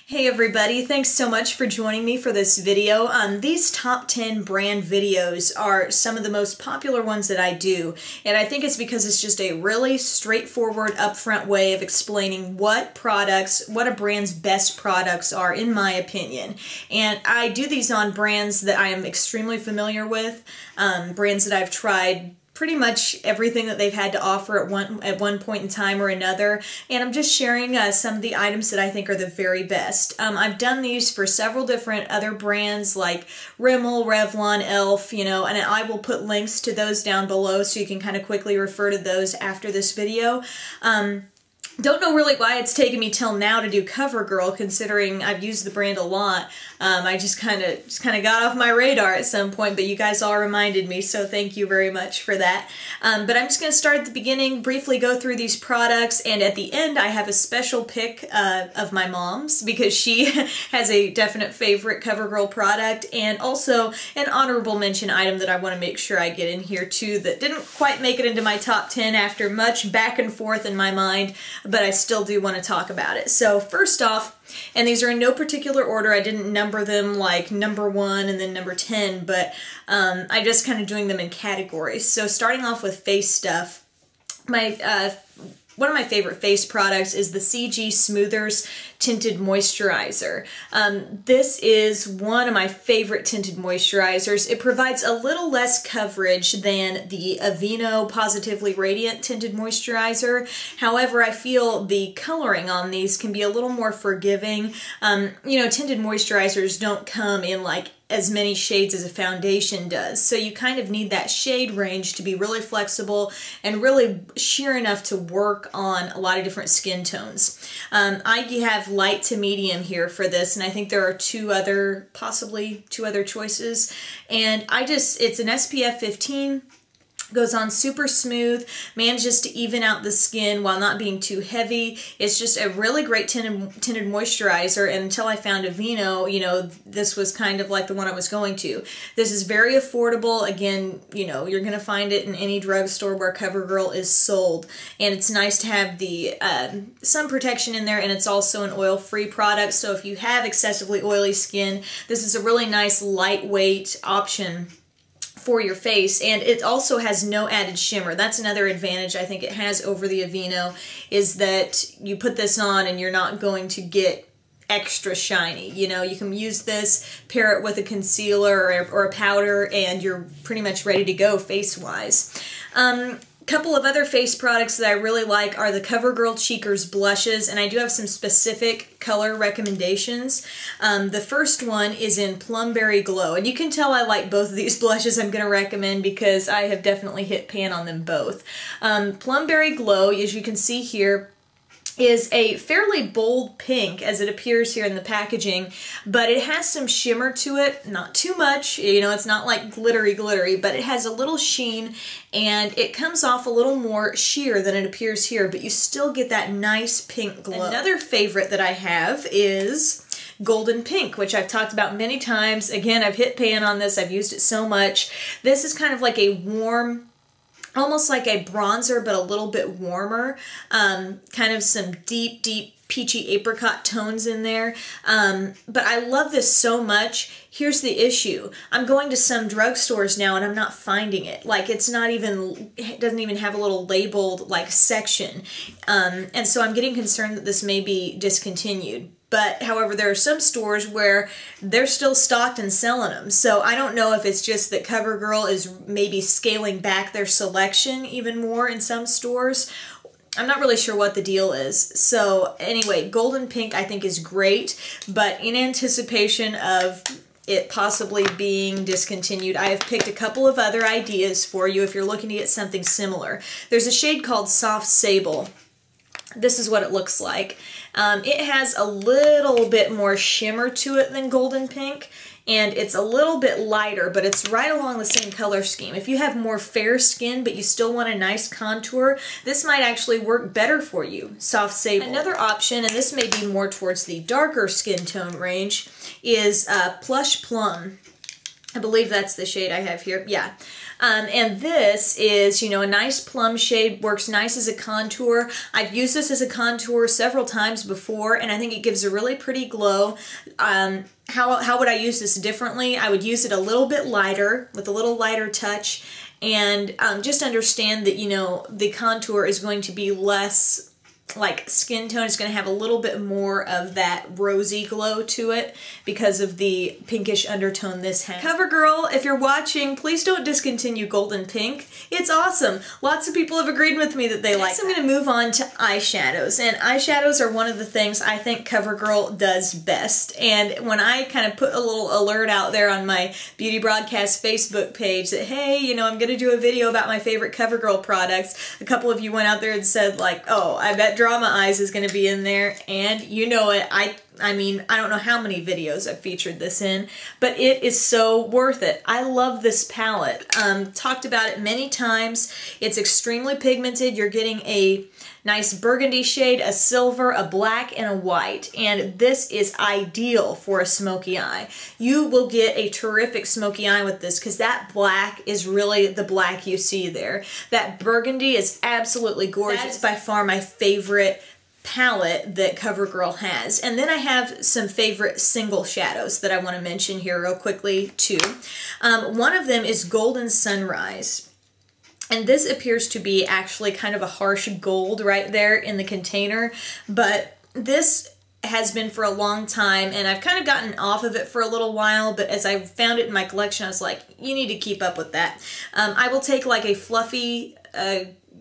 Hey everybody, thanks so much for joining me for this video. These top 10 brand videos are some of the most popular ones that I do, and I think it's because it's just a really straightforward, upfront way of explaining what a brand's best products are, in my opinion. And I do these on brands that I am extremely familiar with, brands that I've tried pretty much everything that they've had to offer at one point in time or another, and I'm just sharing some of the items that I think are the very best. I've done these for several different other brands like Rimmel, Revlon, e.l.f., and I will put links to those down below so you can kind of quickly refer to those after this video. Don't know really why it's taken me till now to do CoverGirl, considering I've used the brand a lot. I just kind of got off my radar at some point, but you guys all reminded me, so thank you very much for that. But I'm just going to start at the beginning, briefly go through these products, and at the end I have a special pick of my mom's, because she has a definite favorite CoverGirl product, and also an honorable mention item that I want to make sure I get in here too that didn't quite make it into my top 10 after much back and forth in my mind, but I still do want to talk about it. So first off, and these are in no particular order, I didn't number them like number 1 and then number 10, but I just kind of doing them in categories. So starting off with face stuff, one of my favorite face products is the CG Smoothers Tinted Moisturizer. This is one of my favorite tinted moisturizers. It provides a little less coverage than the Aveeno Positively Radiant Tinted Moisturizer. However, I feel the coloring on these can be a little more forgiving. Tinted moisturizers don't come in like as many shades as a foundation does, so you kind of need that shade range to be really flexible and really sheer enough to work on a lot of different skin tones. I have light to medium here for this, and I think there are possibly two other choices, and it's an SPF 15. Goes on super smooth, manages to even out the skin while not being too heavy. It's just a really great tinted moisturizer, and until I found Aveeno, this was kind of like the one I was going to. This is very affordable. Again, you're going to find it in any drugstore where CoverGirl is sold, and it's nice to have the sun protection in there, and it's also an oil-free product, so if you have excessively oily skin, this is a really nice lightweight option for your face, and it also has no added shimmer. That's another advantage I think it has over the Aveeno, is that you put this on and you're not going to get extra shiny. You can use this, pair it with a concealer or a powder, and you're pretty much ready to go face-wise. Couple of other face products that I really like are the CoverGirl Cheekers blushes, and I do have some specific color recommendations. The first one is in Plumberry Glow, and you can tell I like both of these blushes I'm going to recommend because I have definitely hit pan on them both. Plumberry Glow, as you can see here, is a fairly bold pink as it appears here in the packaging, but it has some shimmer to it, not too much, it's not like glittery, but it has a little sheen, and it comes off a little more sheer than it appears here, but you still get that nice pink glow. Another favorite that I have is Golden Pink, which I've talked about many times. Again, I've hit pan on this, I've used it so much. This is kind of like a warm, almost like a bronzer, but a little bit warmer. Kind of some deep peachy apricot tones in there. But I love this so much. Here's the issue. I'm going to some drugstores now and I'm not finding it. Like, it doesn't even have a little labeled like section. And so I'm getting concerned that this may be discontinued. But, however, there are some stores where they're still stocked and selling them. So I don't know if it's just that CoverGirl is maybe scaling back their selection even more in some stores. I'm not really sure what the deal is. So anyway, Golden Pink I think is great, but in anticipation of it possibly being discontinued, I have picked a couple of other ideas for you if you're looking to get something similar. There's a shade called Soft Sable. This is what it looks like. It has a little bit more shimmer to it than Golden Pink, and it's a little bit lighter, but it's right along the same color scheme. If you have more fair skin, but you still want a nice contour, this might actually work better for you, Soft Sable. Another option, and this may be more towards the darker skin tone range, is Plush Plum. I believe that's the shade I have here. Yeah. And this is, you know, a nice plum shade, works nice as a contour. I've used this as a contour several times before, and I think it gives a really pretty glow. How would I use this differently? I would use it a little bit lighter, with a little lighter touch, and just understand that, you know, the contour is going to be less like skin tone. It's going to have a little bit more of that rosy glow to it because of the pinkish undertone this has. CoverGirl, if you're watching, please don't discontinue Golden Pink. It's awesome. Lots of people have agreed with me that they like it. I'm going to move on to eyeshadows, and eyeshadows are one of the things I think CoverGirl does best. And when I kind of put a little alert out there on my Beauty Broadcast Facebook page that, hey, you know, I'm going to do a video about my favorite CoverGirl products, a couple of you went out there and said like, oh, I bet Drama Eyes is going to be in there, and you know it. I mean, I don't know how many videos I've featured this in, but it is so worth it. I love this palette. Talked about it many times. It's extremely pigmented. You're getting a nice burgundy shade, a silver, a black, and a white, and this is ideal for a smoky eye. You will get a terrific smoky eye with this because that black is really the black you see there. That burgundy is absolutely gorgeous. That's by far my favorite palette that CoverGirl has. And then I have some favorite single shadows that I want to mention here real quickly too. One of them is Golden Sunrise. And this appears to be actually kind of a harsh gold right there in the container, but this has been for a long time, and I've kind of gotten off of it for a little while, but as I found it in my collection, I was like, you need to keep up with that. I will take like a fluffy,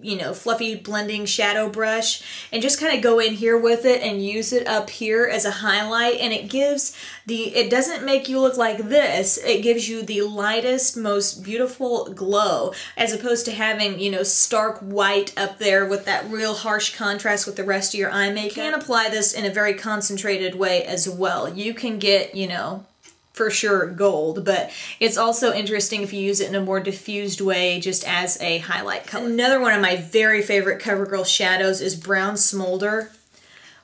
you know, fluffy blending shadow brush and just kind of go in here with it and use it up here as a highlight, and it gives it doesn't make you look like this, it gives you the lightest, most beautiful glow, as opposed to having, you know, stark white up there with that real harsh contrast with the rest of your eye makeup. You can apply this in a very concentrated way as well. You can get, you know, for sure gold, but it's also interesting if you use it in a more diffused way just as a highlight color. Another one of my very favorite CoverGirl shadows is Brown Smolder.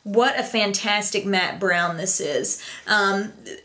What a fantastic matte brown this is.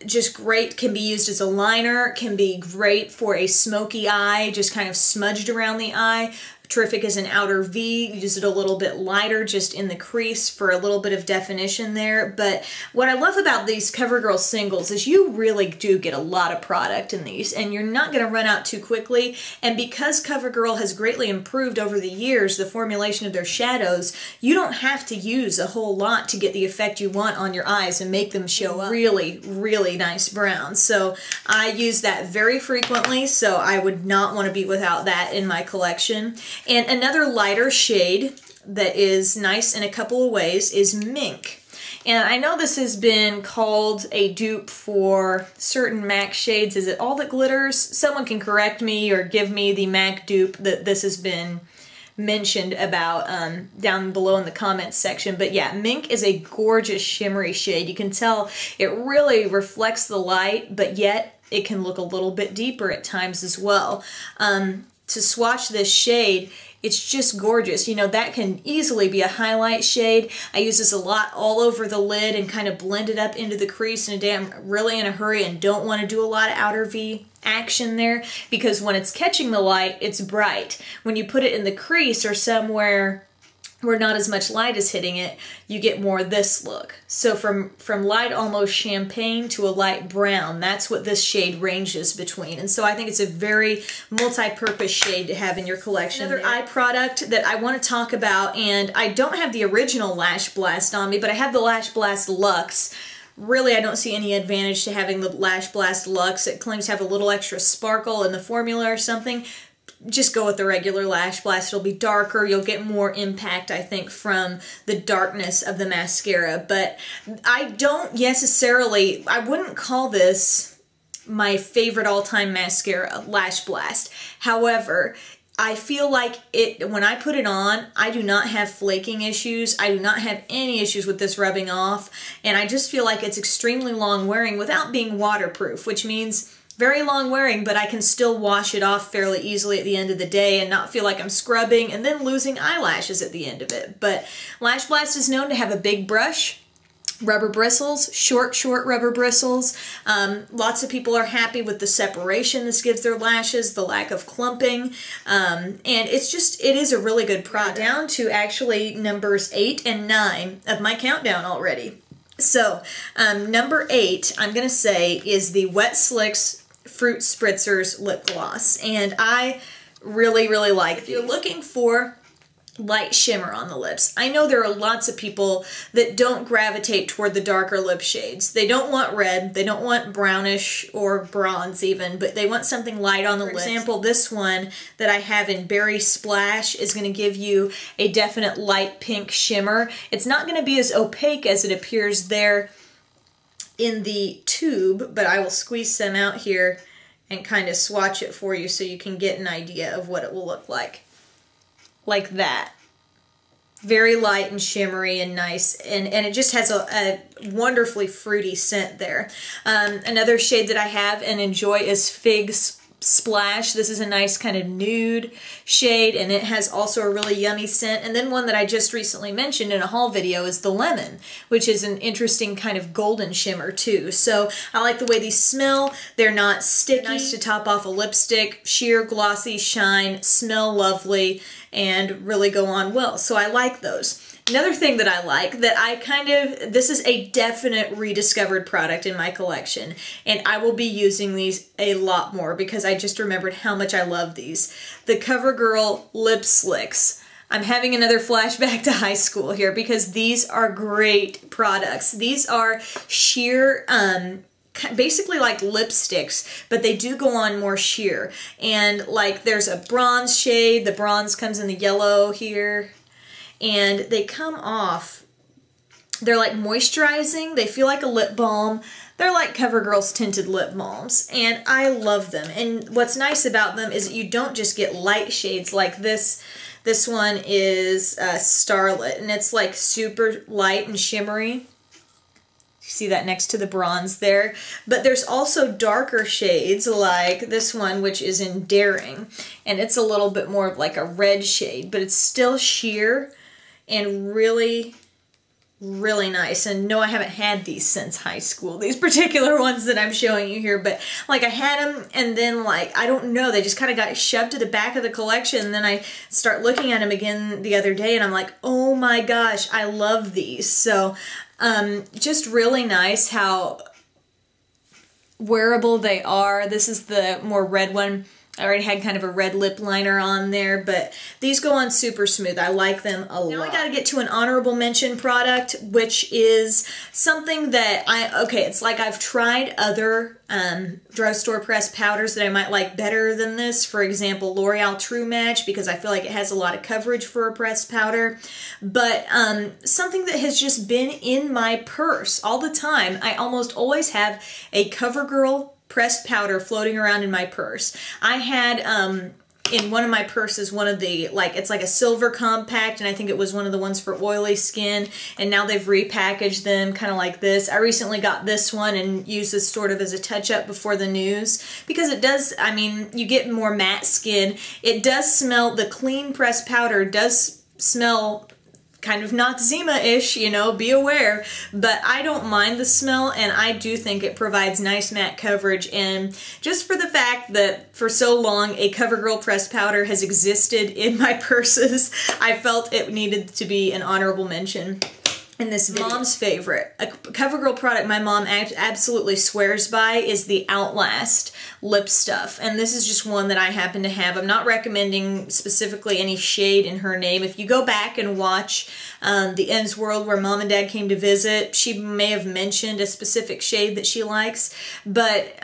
Just great, can be used as a liner, can be great for a smoky eye, just kind of smudged around the eye. Terrific as an outer V. Use it a little bit lighter just in the crease for a little bit of definition there. But what I love about these CoverGirl singles is you really do get a lot of product in these, and you're not going to run out too quickly. And because CoverGirl has greatly improved over the years the formulation of their shadows, you don't have to use a whole lot to get the effect you want on your eyes and make them show up really, really nice browns. So I use that very frequently, so I would not want to be without that in my collection. And another lighter shade that is nice in a couple of ways is Mink. And I know this has been called a dupe for certain MAC shades. Is it All That Glitters? Someone can correct me or give me the MAC dupe that this has been mentioned about down below in the comments section. But yeah, Mink is a gorgeous shimmery shade. You can tell it really reflects the light, but yet it can look a little bit deeper at times as well. To swatch this shade, it's just gorgeous. You know, that can easily be a highlight shade. I use this a lot all over the lid and kind of blend it up into the crease in a day I'm really in a hurry and don't want to do a lot of outer V action there, because when it's catching the light, it's bright. When you put it in the crease or somewhere where not as much light is hitting it, you get more this look. So from light almost champagne to a light brown, that's what this shade ranges between. And so I think it's a very multi-purpose shade to have in your collection. Another eye product that I want to talk about, and I don't have the original Lash Blast on me, but I have the Lash Blast Luxe. Really, I don't see any advantage to having the Lash Blast Luxe. It claims to have a little extra sparkle in the formula or something. Just go with the regular Lash Blast. It'll be darker. You'll get more impact, I think, from the darkness of the mascara. But I don't necessarily, I wouldn't call this my favorite all-time mascara, Lash Blast. However, I feel like when I put it on, I do not have flaking issues. I do not have any issues with this rubbing off. And I just feel like it's extremely long wearing without being waterproof, which means very long wearing, but I can still wash it off fairly easily at the end of the day and not feel like I'm scrubbing and then losing eyelashes at the end of it. But Lash Blast is known to have a big brush. Rubber bristles, short rubber bristles. Lots of people are happy with the separation this gives their lashes, the lack of clumping, and it is a really good product. Down to actually numbers 8 and 9 of my countdown already. So, number 8, I'm going to say, is the Wet Slicks Fruit Spritzers Lip Gloss, and I really like it. If you're looking for light shimmer on the lips. I know there are lots of people that don't gravitate toward the darker lip shades. They don't want red, they don't want brownish or bronze even, but they want something light on the lips. For example, this one that I have in Berry Splash is going to give you a definite light pink shimmer. It's not going to be as opaque as it appears there in the tube, but I will squeeze some out here and kind of swatch it for you so you can get an idea of what it will look like. Like that. Very light and shimmery and nice, and it just has a wonderfully fruity scent there. Another shade that I have and enjoy is Fig Splash. This is a nice kind of nude shade, and it has also a really yummy scent. And then one that I just recently mentioned in a haul video is the Lemon, which is an interesting kind of golden shimmer too. So I like the way these smell. They're not sticky. They're nice to top off a lipstick. Sheer, glossy, shine, smell lovely, and really go on well. So I like those. Another thing that I like, that this is a definite rediscovered product in my collection, and I will be using these a lot more because I just remembered how much I love these. The CoverGirl Lip Slicks. I'm having another flashback to high school here because these are great products. These are sheer, basically like lipsticks, but they do go on more sheer. And like there's a bronze shade, the bronze comes in the yellow here, and they come off, they're like moisturizing, they feel like a lip balm. They're like CoverGirl's tinted lip balms, and I love them. And what's nice about them is that you don't just get light shades like this. This one is Starlit, and it's like super light and shimmery. You see that next to the bronze there. But there's also darker shades like this one, which is in Daring, and it's a little bit more of like a red shade, but it's still sheer and really nice. And no, I haven't had these since high school, these particular ones that I'm showing you here, but like I had them and then like, I don't know, they just kind of got shoved to the back of the collection, and then I start looking at them again the other day and I'm like, oh my gosh, I love these. So just really nice how wearable they are. This is the more red one. I already had kind of a red lip liner on there, but these go on super smooth. I like them a lot. Now I gotta get to an honorable mention product, which is something that it's like I've tried other drugstore pressed powders that I might like better than this. For example, L'Oreal True Match, because I feel like it has a lot of coverage for a pressed powder. But something that has just been in my purse all the time. I almost always have a CoverGirl pressed powder floating around in my purse. I had in one of my purses one of the, it's like a silver compact, and I think it was one of the ones for oily skin, and now they've repackaged them kind of like this. I recently got this one and used this sort of as a touch-up before the news, because it does, I mean, you get more matte skin. It does smell, the clean pressed powder does smell kind of Noxzema-ish, you know, be aware, but I don't mind the smell, and I do think it provides nice matte coverage. And just for the fact that for so long a CoverGirl pressed powder has existed in my purses, I felt it needed to be an honorable mention in this video. Mom's favorite, a CoverGirl product my mom absolutely swears by, is the Outlast lip stuff, and this is just one that I happen to have. I'm not recommending specifically any shade in her name. If you go back and watch The Ends World, where Mom and Dad came to visit, she may have mentioned a specific shade that she likes, but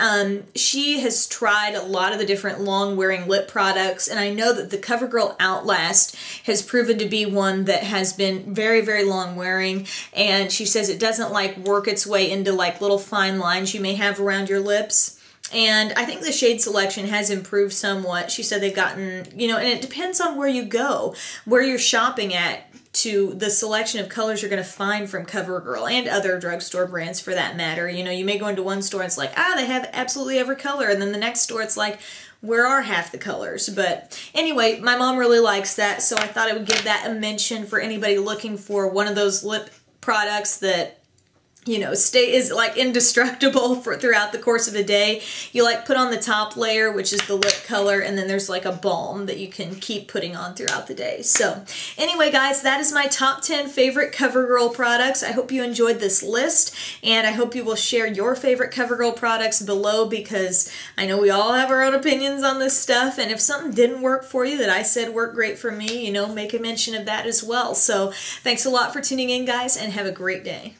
she has tried a lot of the different long-wearing lip products, and I know that the CoverGirl Outlast has proven to be one that has been very long-wearing, and she says it doesn't like work its way into like little fine lines you may have around your lips. And I think the shade selection has improved somewhat. She said they've gotten, you know, and it depends on where you go, where you're shopping at, to the selection of colors you're going to find from CoverGirl and other drugstore brands for that matter. You know, you may go into one store and it's like, they have absolutely every color, and then the next store it's like, where are half the colors? But anyway, my mom really likes that, so I thought I would give that a mention for anybody looking for one of those lip products that you know, is like indestructible for throughout the course of a day. You like put on the top layer, which is the lip color, and then there's like a balm that you can keep putting on throughout the day. So anyway, guys, that is my top 10 favorite CoverGirl products. I hope you enjoyed this list, and I hope you will share your favorite CoverGirl products below, because I know we all have our own opinions on this stuff, and if something didn't work for you that I said worked great for me, you know, make a mention of that as well. So thanks a lot for tuning in, guys, and have a great day.